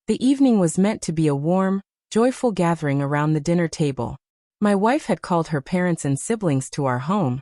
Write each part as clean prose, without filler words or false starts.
The evening was meant to be a warm, joyful gathering around the dinner table. My wife had called her parents and siblings to our home,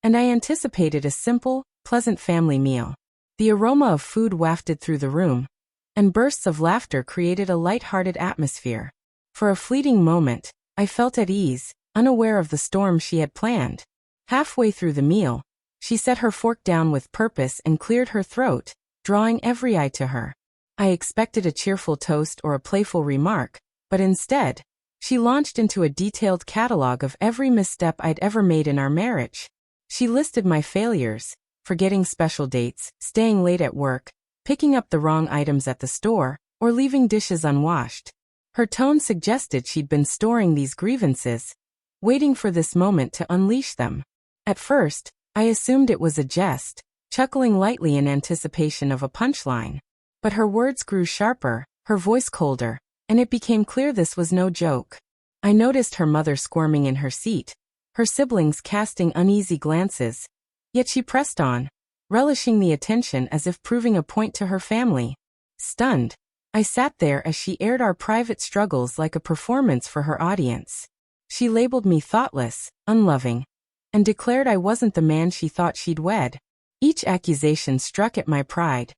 and I anticipated a simple, pleasant family meal. The aroma of food wafted through the room, and bursts of laughter created a light-hearted atmosphere. For a fleeting moment, I felt at ease, unaware of the storm she had planned. Halfway through the meal, she set her fork down with purpose and cleared her throat, drawing every eye to her. I expected a cheerful toast or a playful remark, but instead, she launched into a detailed catalog of every misstep I'd ever made in our marriage. She listed my failures, forgetting special dates, staying late at work, picking up the wrong items at the store, or leaving dishes unwashed. Her tone suggested she'd been storing these grievances, waiting for this moment to unleash them. At first, I assumed it was a jest, chuckling lightly in anticipation of a punchline. But her words grew sharper, her voice colder, and it became clear this was no joke. I noticed her mother squirming in her seat, her siblings casting uneasy glances. Yet she pressed on, relishing the attention as if proving a point to her family. Stunned, I sat there as she aired our private struggles like a performance for her audience. She labeled me thoughtless, unloving, and declared I wasn't the man she thought she'd wed. Each accusation struck at my pride,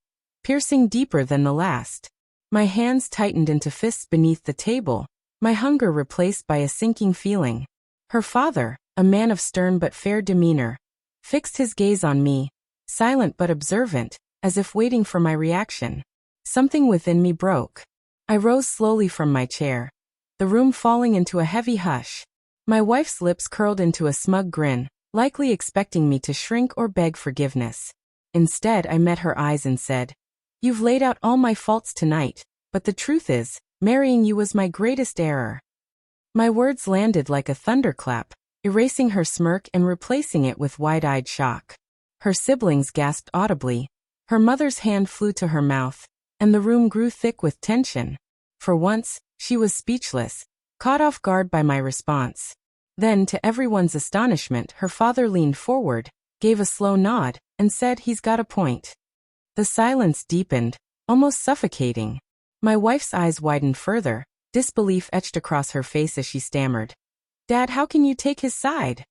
piercing deeper than the last. My hands tightened into fists beneath the table, my hunger replaced by a sinking feeling. Her father, a man of stern but fair demeanor, fixed his gaze on me, silent but observant, as if waiting for my reaction. Something within me broke. I rose slowly from my chair, the room falling into a heavy hush. My wife's lips curled into a smug grin, likely expecting me to shrink or beg forgiveness. Instead, I met her eyes and said, "You've laid out all my faults tonight, but the truth is, marrying you was my greatest error." My words landed like a thunderclap, erasing her smirk and replacing it with wide-eyed shock. Her siblings gasped audibly, her mother's hand flew to her mouth, and the room grew thick with tension. For once, she was speechless, caught off guard by my response. Then, to everyone's astonishment, her father leaned forward, gave a slow nod, and said, "He's got a point." The silence deepened, almost suffocating. My wife's eyes widened further, disbelief etched across her face as she stammered, "Dad, how can you take his side?"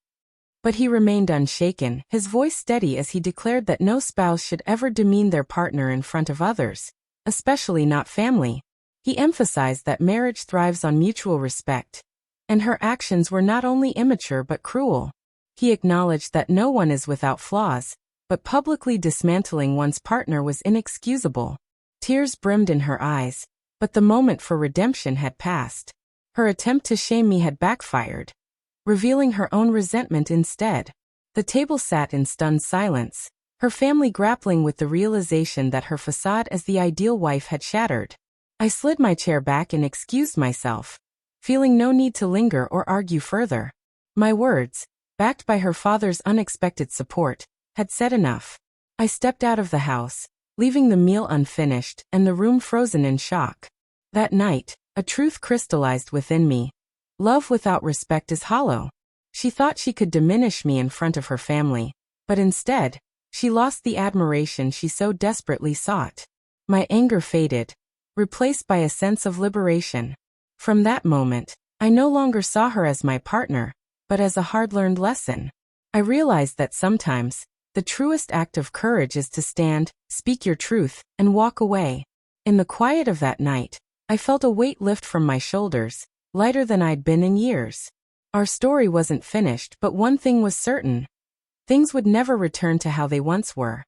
But he remained unshaken, his voice steady as he declared that no spouse should ever demean their partner in front of others, especially not family. He emphasized that marriage thrives on mutual respect, and her actions were not only immature but cruel. He acknowledged that no one is without flaws, but publicly dismantling one's partner was inexcusable. Tears brimmed in her eyes, but the moment for redemption had passed. Her attempt to shame me had backfired, revealing her own resentment instead. The table sat in stunned silence, her family grappling with the realization that her facade as the ideal wife had shattered. I slid my chair back and excused myself, feeling no need to linger or argue further. My words, backed by her father's unexpected support, had said enough. I stepped out of the house, leaving the meal unfinished and the room frozen in shock. That night, a truth crystallized within me. Love without respect is hollow. She thought she could diminish me in front of her family, but instead, she lost the admiration she so desperately sought. My anger faded, replaced by a sense of liberation. From that moment, I no longer saw her as my partner, but as a hard-learned lesson. I realized that sometimes, the truest act of courage is to stand, speak your truth, and walk away. In the quiet of that night, I felt a weight lift from my shoulders, lighter than I'd been in years. Our story wasn't finished, but one thing was certain. Things would never return to how they once were.